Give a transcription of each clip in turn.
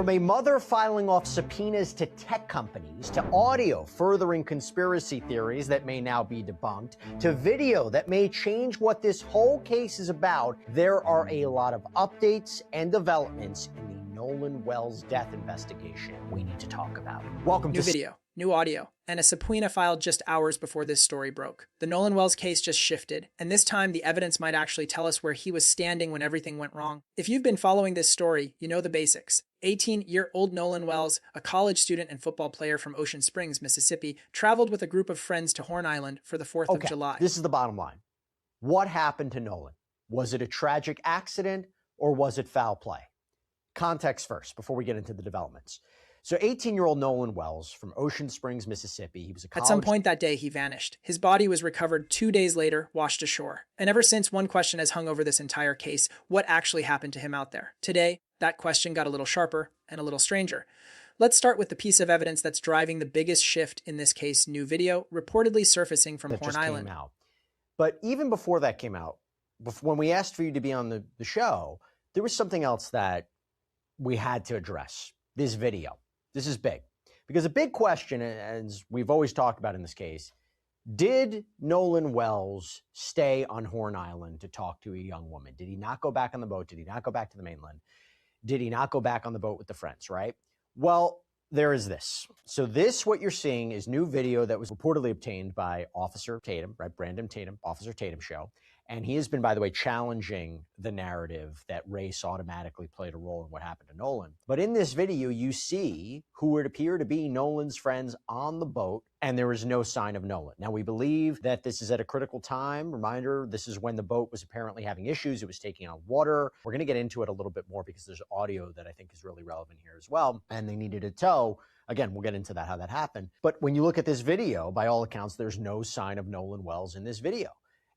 From a mother filing off subpoenas to tech companies, to audio furthering conspiracy theories that may now be debunked, to video that may change what this whole case is about, there are a lot of updates and developments in the Nolan Wells death investigation we need to talk about. Welcome New to video, new audio, and a subpoena filed just hours before this story broke. The Nolan Wells case just shifted, and this time the evidence might actually tell us where he was standing when everything went wrong. If you've been following this story, you know the basics. 18-year-old Nolan Wells, a college student and football player from Ocean Springs, Mississippi, traveled with a group of friends to Horn Island for the 4th of July. This is the bottom line. What happened to Nolan? Was it a tragic accident or was it foul play? Context first, before we get into the developments. So 18-year-old Nolan Wells from Ocean Springs, Mississippi, he was a college... At some point that day, he vanished. His body was recovered 2 days later, washed ashore. And ever since, one question has hung over this entire case: what actually happened to him out there? Today, that question got a little sharper and a little stranger. Let's start with the piece of evidence that's driving the biggest shift in this case: new video reportedly surfacing from Horn Island. But even before that came out, when we asked for you to be on the show, there was something else that we had to address. This video. This is big. Because a big question, as we've always talked about in this case, did Nolan Wells stay on Horn Island to talk to a young woman? Did he not go back on the boat? Did he not go back to the mainland? Did he not go back on the boat with the friends, right? Well, there is this. So this, what you're seeing, is new video that was reportedly obtained by Officer Tatum, right? Brandon Tatum, Officer Tatum show. And he has been, by the way, challenging the narrative that race automatically played a role in what happened to Nolan. But in this video, you see who would appear to be Nolan's friends on the boat, and there is no sign of Nolan. Now, we believe that this is at a critical time. Reminder, this is when the boat was apparently having issues. It was taking on water. We're going to get into it a little bit more because there's audio that I think is really relevant here as well. And they needed a tow. Again, we'll get into that, how that happened. But when you look at this video, by all accounts, there's no sign of Nolan Wells in this video.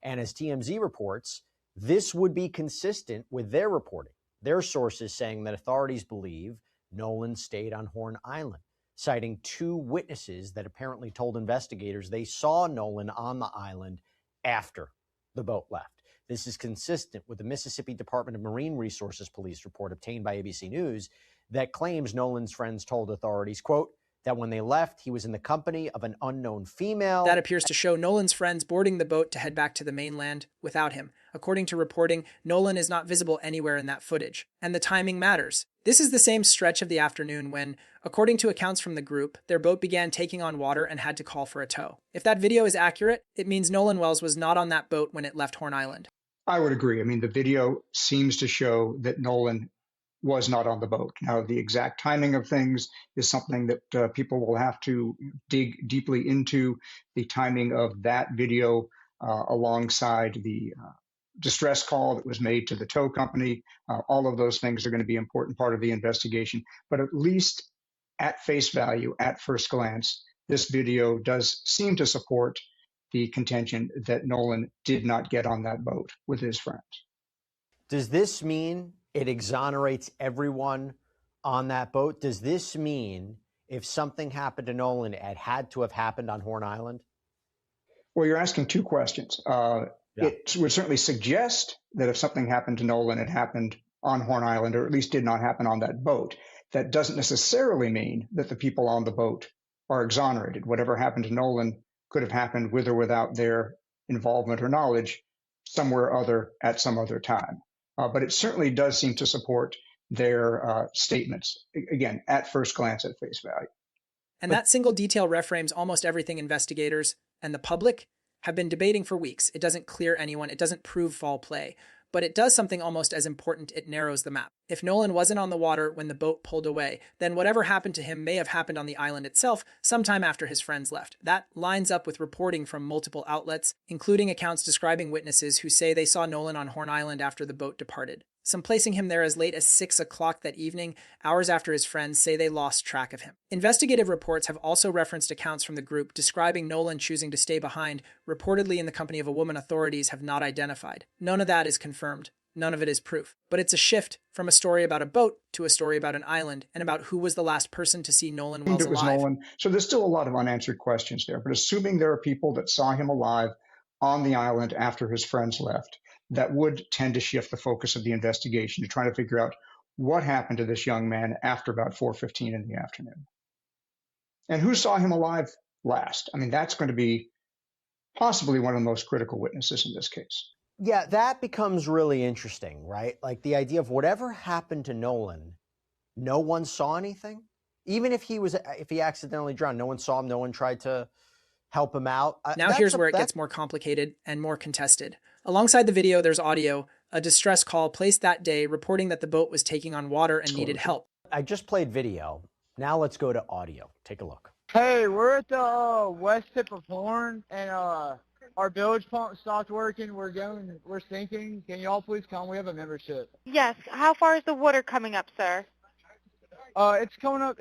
And as TMZ reports, this would be consistent with their reporting. Their sources saying that authorities believe Nolan stayed on Horn Island, citing 2 witnesses that apparently told investigators they saw Nolan on the island after the boat left. This is consistent with the Mississippi Department of Marine Resources Police report obtained by ABC News that claims Nolan's friends told authorities, quote, that when they left, he was in the company of an unknown female. That appears to show Nolan's friends boarding the boat to head back to the mainland without him. According to reporting, Nolan is not visible anywhere in that footage. And the timing matters. This is the same stretch of the afternoon when, according to accounts from the group, their boat began taking on water and had to call for a tow. If that video is accurate, it means Nolan Wells was not on that boat when it left Horn Island. I would agree. I mean, the video seems to show that Nolan was not on the boat. Now, the exact timing of things is something that people will have to dig deeply into. The timing of that video alongside the distress call that was made to the tow company, all of those things are going to be an important part of the investigation. But at least at face value, at first glance, this video does seem to support the contention that Nolan did not get on that boat with his friends. Does this mean it exonerates everyone on that boat? Does this mean if something happened to Nolan, it had to have happened on Horn Island? Well, you're asking 2 questions. It would certainly suggest that if something happened to Nolan, it happened on Horn Island, or at least did not happen on that boat. That doesn't necessarily mean that the people on the boat are exonerated. Whatever happened to Nolan could have happened with or without their involvement or knowledge somewhere other at some other time. But it certainly does seem to support their statements, again, at first glance, at face value. And that single detail reframes almost everything investigators and the public have been debating for weeks. It doesn't clear anyone. It doesn't prove foul play. But it does something almost as important. It narrows the map. If Nolan wasn't on the water when the boat pulled away, then whatever happened to him may have happened on the island itself sometime after his friends left. That lines up with reporting from multiple outlets, including accounts describing witnesses who say they saw Nolan on Horn Island after the boat departed. Some placing him there as late as 6 o'clock that evening, hours after his friends say they lost track of him. Investigative reports have also referenced accounts from the group describing Nolan choosing to stay behind, reportedly in the company of a woman authorities have not identified. None of that is confirmed. None of it is proof. But it's a shift from a story about a boat to a story about an island and about who was the last person to see Nolan Wells alive. It was Nolan. So there's still a lot of unanswered questions there. But assuming there are people that saw him alive on the island after his friends left, that would tend to shift the focus of the investigation to try to figure out what happened to this young man after about 4:15 in the afternoon. And who saw him alive last? I mean, that's going to be possibly one of the most critical witnesses in this case. Yeah, that becomes really interesting, right? Like the idea of whatever happened to Nolan, no one saw anything. Even if he accidentally drowned, no one saw him, no one tried to help him out. Now here's where it gets more complicated and more contested. Alongside the video, there's audio, a distress call placed that day reporting that the boat was taking on water and needed help. I just played video. Now let's go to audio. Take a look. Hey, we're at the west tip of Horn, and our bilge pump stopped working. We're sinking. Can y'all please come? We have a membership. Yes. How far is the water coming up, sir? It's coming up.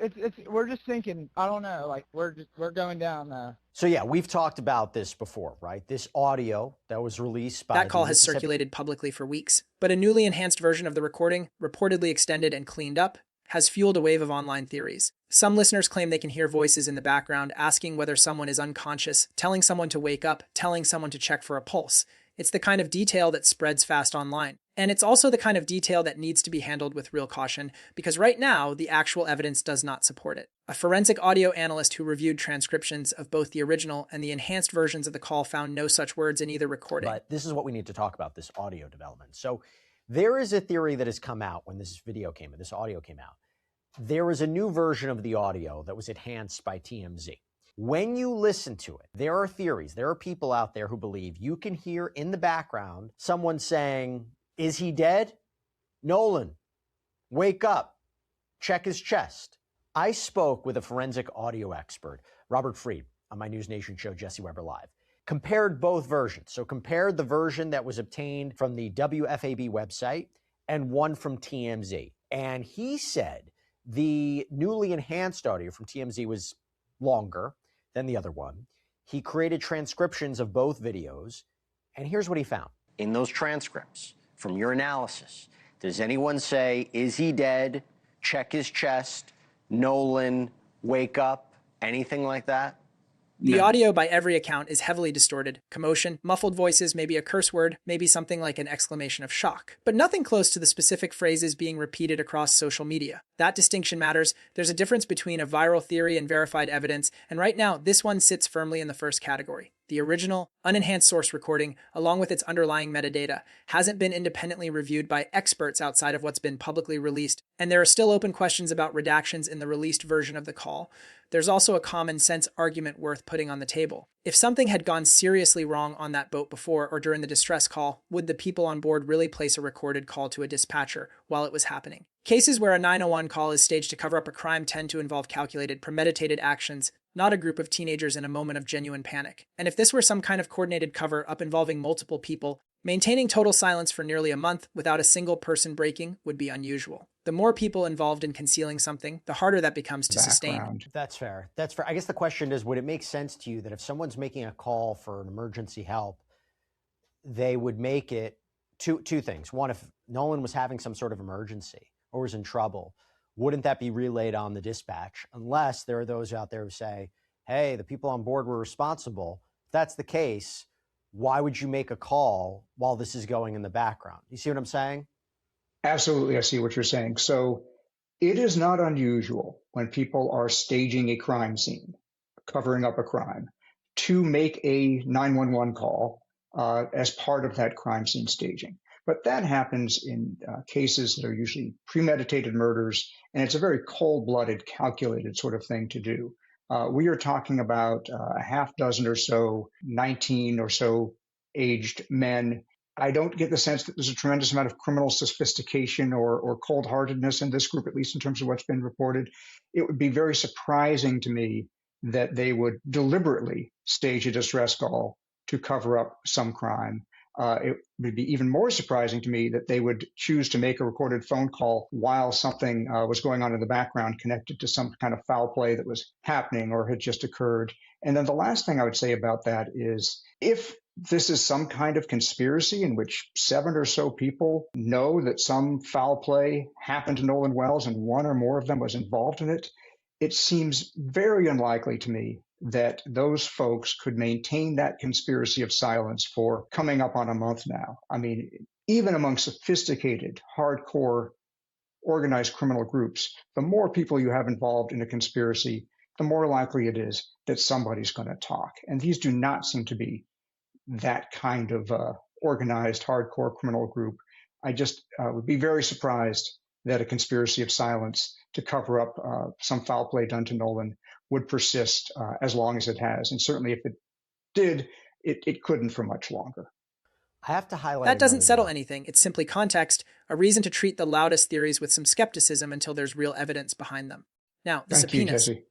We're just sinking. I don't know. Like we're going down now. So yeah, we've talked about this before, right? This audio that was released by that call has circulated publicly for weeks, but a newly enhanced version of the recording, reportedly extended and cleaned up, has fueled a wave of online theories. Some listeners claim they can hear voices in the background asking whether someone is unconscious, telling someone to wake up, telling someone to check for a pulse. It's the kind of detail that spreads fast online. And it's also the kind of detail that needs to be handled with real caution, because right now, the actual evidence does not support it. A forensic audio analyst who reviewed transcriptions of both the original and the enhanced versions of the call found no such words in either recording. But this is what we need to talk about, this audio development. So there is a theory that has come out when this video came out, this audio came out. There is a new version of the audio that was enhanced by TMZ. When you listen to it, there are theories, there are people out there who believe you can hear in the background someone saying, "Is he dead? Nolan, wake up, check his chest." I spoke with a forensic audio expert, Robert Freed, on my News Nation show, Jesse Weber Live. Compared both versions. So compared the version that was obtained from the WFAB website and one from TMZ. And he said the newly enhanced audio from TMZ was longer than the other one. He created transcriptions of both videos, and here's what he found. In those transcripts, from your analysis, does anyone say, "Is he dead? Check his chest. Nolan, wake up," anything like that? The audio, by every account, is heavily distorted. Commotion, muffled voices, maybe a curse word, maybe something like an exclamation of shock. But nothing close to the specific phrases being repeated across social media. That distinction matters. There's a difference between a viral theory and verified evidence, and right now, this one sits firmly in the first category. The original, unenhanced source recording, along with its underlying metadata, hasn't been independently reviewed by experts outside of what's been publicly released, and there are still open questions about redactions in the released version of the call. There's also a common sense argument worth putting on the table. If something had gone seriously wrong on that boat before or during the distress call, would the people on board really place a recorded call to a dispatcher while it was happening? Cases where a 911 call is staged to cover up a crime tend to involve calculated, premeditated actions, not a group of teenagers in a moment of genuine panic. And if this were some kind of coordinated cover-up involving multiple people, maintaining total silence for nearly a month without a single person breaking would be unusual. The more people involved in concealing something, the harder that becomes to sustain. That's fair. That's fair. I guess the question is, would it make sense to you that if someone's making a call for an emergency help, they would make it two things. One, if Nolan was having some sort of emergency or was in trouble, wouldn't that be relayed on the dispatch? Unless there are those out there who say, hey, the people on board were responsible. If that's the case, why would you make a call while this is going in the background? You see what I'm saying? Absolutely, I see what you're saying. So it is not unusual when people are staging a crime scene, covering up a crime, to make a 911 call as part of that crime scene staging. But that happens in cases that are usually premeditated murders, and it's a very cold-blooded, calculated sort of thing to do. We are talking about a half dozen or so, 19 or so aged men. I don't get the sense that there's a tremendous amount of criminal sophistication or cold-heartedness in this group, at least in terms of what's been reported. It would be very surprising to me that they would deliberately stage a distress call to cover up some crime. It would be even more surprising to me that they would choose to make a recorded phone call while something was going on in the background connected to some kind of foul play that was happening or had just occurred. And then the last thing I would say about that is, if this is some kind of conspiracy in which 7 or so people know that some foul play happened to Nolan Wells and one or more of them was involved in it, it seems very unlikely to me that those folks could maintain that conspiracy of silence for coming up on a month now. I mean, even among sophisticated, hardcore organized criminal groups, the more people you have involved in a conspiracy, the more likely it is that somebody's going to talk. And these do not seem to be that kind of organized, hardcore criminal group. I just would be very surprised that a conspiracy of silence to cover up some foul play done to Nolan would persist as long as it has. And certainly if it did, it couldn't for much longer. I have to highlight That doesn't another settle deal. anything. It's simply context, a reason to treat the loudest theories with some skepticism until there's real evidence behind them. Now, the Thank you, subpoenas. Jesse.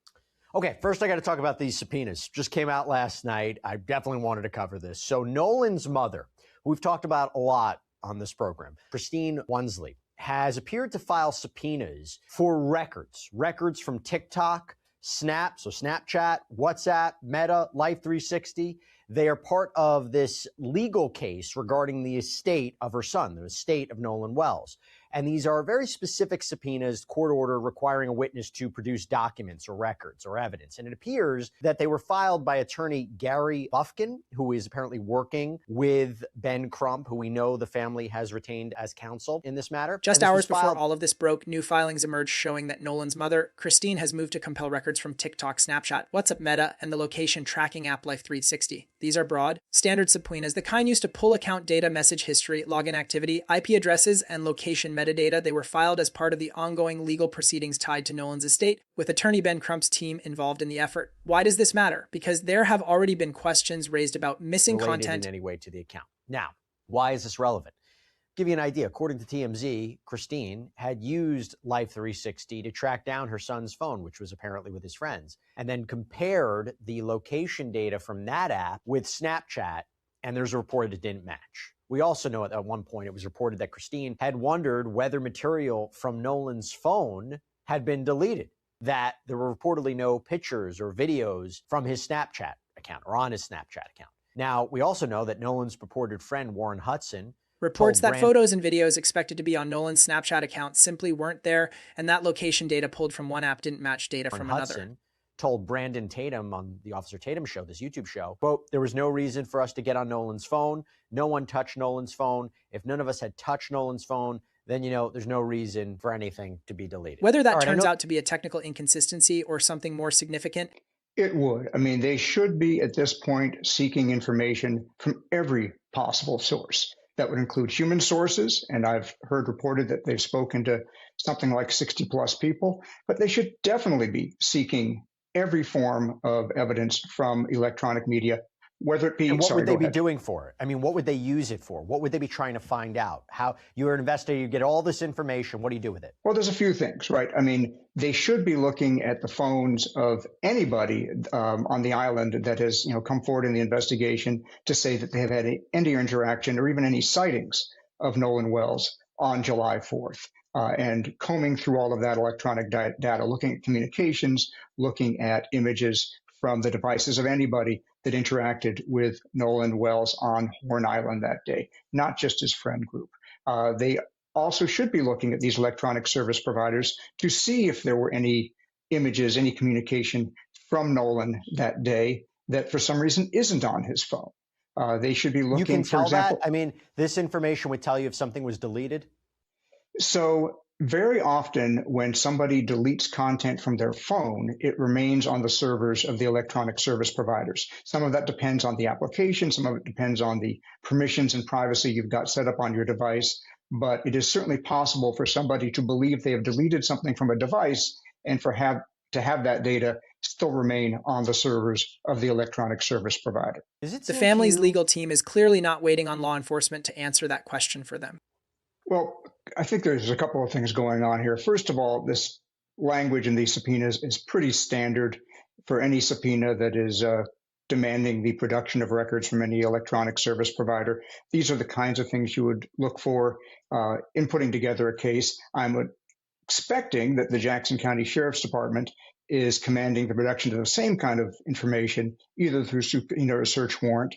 Okay, first I got to talk about these subpoenas. Just came out last night. I definitely wanted to cover this. So Nolan's mother, who we've talked about a lot on this program, Christine Wonsley, has appeared to file subpoenas for records from TikTok, Snap, so Snapchat, WhatsApp, Meta, Life360. They are part of this legal case regarding the estate of her son, the estate of Nolan Wells. And these are very specific subpoenas, court order requiring a witness to produce documents or records or evidence. And it appears that they were filed by attorney Gary Bufkin, who is apparently working with Ben Crump, who we know the family has retained as counsel in this matter. Just hours before all of this broke, new filings emerged showing that Nolan's mother, Christine, has moved to compel records from TikTok, Snapchat, WhatsApp, Meta, and the location tracking app Life360. These are broad, standard subpoenas, the kind used to pull account data, message history, login activity, IP addresses, and location metadata. They were filed as part of the ongoing legal proceedings tied to Nolan's estate, with attorney Ben Crump's team involved in the effort. Why does this matter? Because there have already been questions raised about missing content in any way to the account. Now, why is this relevant? Give you an idea. According to TMZ, Christine had used Life360 to track down her son's phone, which was apparently with his friends, and then compared the location data from that app with Snapchat, and there's a report it didn't match. We also know at one point it was reported that Christine had wondered whether material from Nolan's phone had been deleted, that there were reportedly no pictures or videos from his Snapchat account or on his Snapchat account. Now, we also know that Nolan's purported friend, Warren Hudson, reports that photos and videos expected to be on Nolan's Snapchat account simply weren't there, and that location data pulled from one app didn't match data from another. Told Brandon Tatum on the Officer Tatum show, this YouTube show, quote, "There was no reason for us to get on Nolan's phone. No one touched Nolan's phone. If none of us had touched Nolan's phone, then, there's no reason for anything to be deleted." Whether that turns out to be a technical inconsistency or something more significant, it would. I mean, they should be at this point seeking information from every possible source. That would include human sources, and I've heard reported that they've spoken to something like 60 plus people, but they should definitely be seeking every form of evidence from electronic media, whether it be... And what would they be doing for it? I mean, what would they use it for? What would they be trying to find out? How you're an investigator, you get all this information, what do you do with it? Well, there's a few things, right? I mean, they should be looking at the phones of anybody on the island that has, come forward in the investigation to say that they have had any interaction or even any sightings of Nolan Wells on July 4th. And combing through all of that electronic data, looking at communications, looking at images from the devices of anybody that interacted with Nolan Wells on Horn Island that day, not just his friend group. They also should be looking at these electronic service providers to see if there were any images, any communication from Nolan that day that for some reason isn't on his phone. They should be looking, you can tell for example, that? I mean, this information would tell you if something was deleted? So very often when somebody deletes content from their phone, it remains on the servers of the electronic service providers. Some of that depends on the application. Some of it depends on the permissions and privacy you've got set up on your device. But it is certainly possible for somebody to believe they have deleted something from a device and to have that data still remain on the servers of the electronic service provider. The family's legal team is clearly not waiting on law enforcement to answer that question for them. Well, I think there's a couple of things going on here. First of all, this language in these subpoenas is pretty standard for any subpoena that is demanding the production of records from any electronic service provider. These are the kinds of things you would look for in putting together a case. I'm expecting that the Jackson County Sheriff's Department is commanding the production of the same kind of information, either through subpoena or search warrant.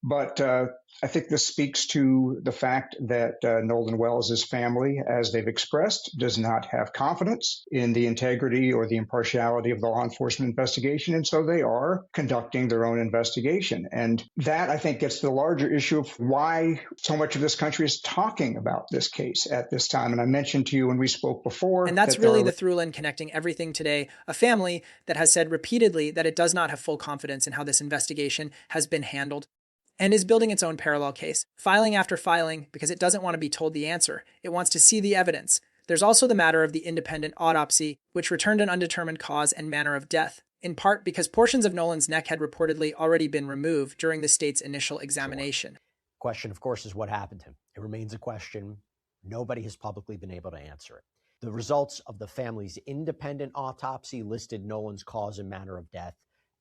But I think this speaks to the fact that Nolan Wells' family, as they've expressed, does not have confidence in the integrity or the impartiality of the law enforcement investigation, and so they are conducting their own investigation. And that, I think, gets to the larger issue of why so much of this country is talking about this case at this time. And I mentioned to you when we spoke before. And that's really the through line connecting everything today. A family that has said repeatedly that it does not have full confidence in how this investigation has been handled, and is building its own parallel case, filing after filing, because it doesn't want to be told the answer. It wants to see the evidence. There's also the matter of the independent autopsy, which returned an undetermined cause and manner of death, in part because portions of Nolan's neck had reportedly already been removed during the state's initial examination. Question, of course, is what happened to him. It remains a question. Nobody has publicly been able to answer it. The results of the family's independent autopsy listed Nolan's cause and manner of death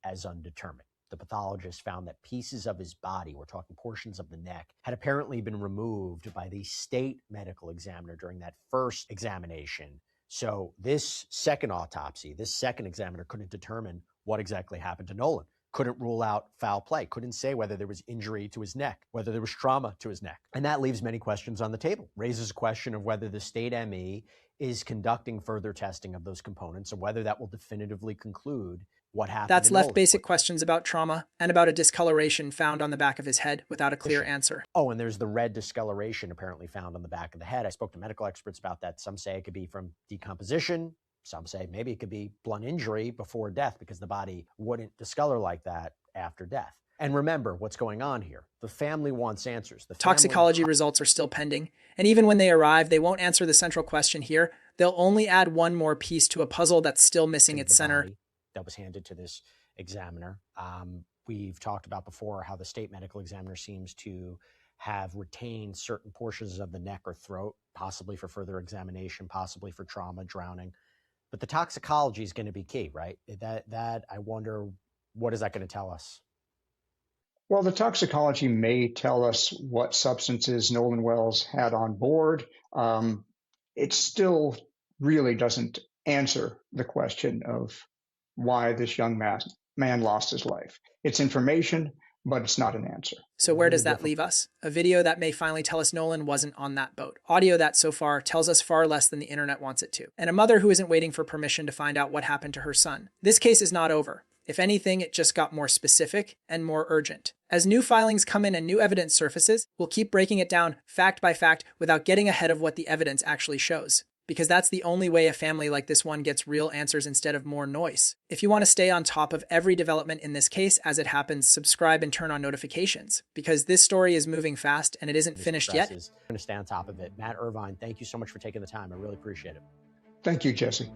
as undetermined. The pathologist found that pieces of his body, we're talking portions of the neck, had apparently been removed by the state medical examiner during that first examination. So this second autopsy, this second examiner couldn't determine what exactly happened to Nolan, couldn't rule out foul play, couldn't say whether there was injury to his neck, whether there was trauma to his neck. And that leaves many questions on the table, raises a question of whether the state ME is conducting further testing of those components and whether that will definitively conclude what happened. That's left basic questions about trauma and about a discoloration found on the back of his head without a clear answer. Oh, and there's the red discoloration apparently found on the back of the head. I spoke to medical experts about that. Some say it could be from decomposition. Some say maybe it could be blunt injury before death because the body wouldn't discolor like that after death. And remember what's going on here. The family wants answers. The toxicology results are still pending. And even when they arrive, they won't answer the central question here. They'll only add one more piece to a puzzle that's still missing its center. That was handed to this examiner. We've talked about before how the state medical examiner seems to have retained certain portions of the neck or throat, possibly for further examination, possibly for trauma, drowning. But the toxicology is going to be key, right? That I wonder, what is that going to tell us? Well, the toxicology may tell us what substances Nolan Wells had on board. It still really doesn't answer the question of why this young man lost his life. It's information, but it's not an answer. So where does that leave us? A video that may finally tell us Nolan wasn't on that boat. Audio that so far tells us far less than the internet wants it to. And a mother who isn't waiting for permission to find out what happened to her son. This case is not over. If anything, it just got more specific and more urgent. As new filings come in and new evidence surfaces, we'll keep breaking it down fact by fact without getting ahead of what the evidence actually shows. Because that's the only way a family like this one gets real answers instead of more noise. If you want to stay on top of every development in this case as it happens, subscribe and turn on notifications, because this story is moving fast and it isn't finished yet. I'm going to stay on top of it. Matt Irvine, thank you so much for taking the time. I really appreciate it. Thank you, Jesse.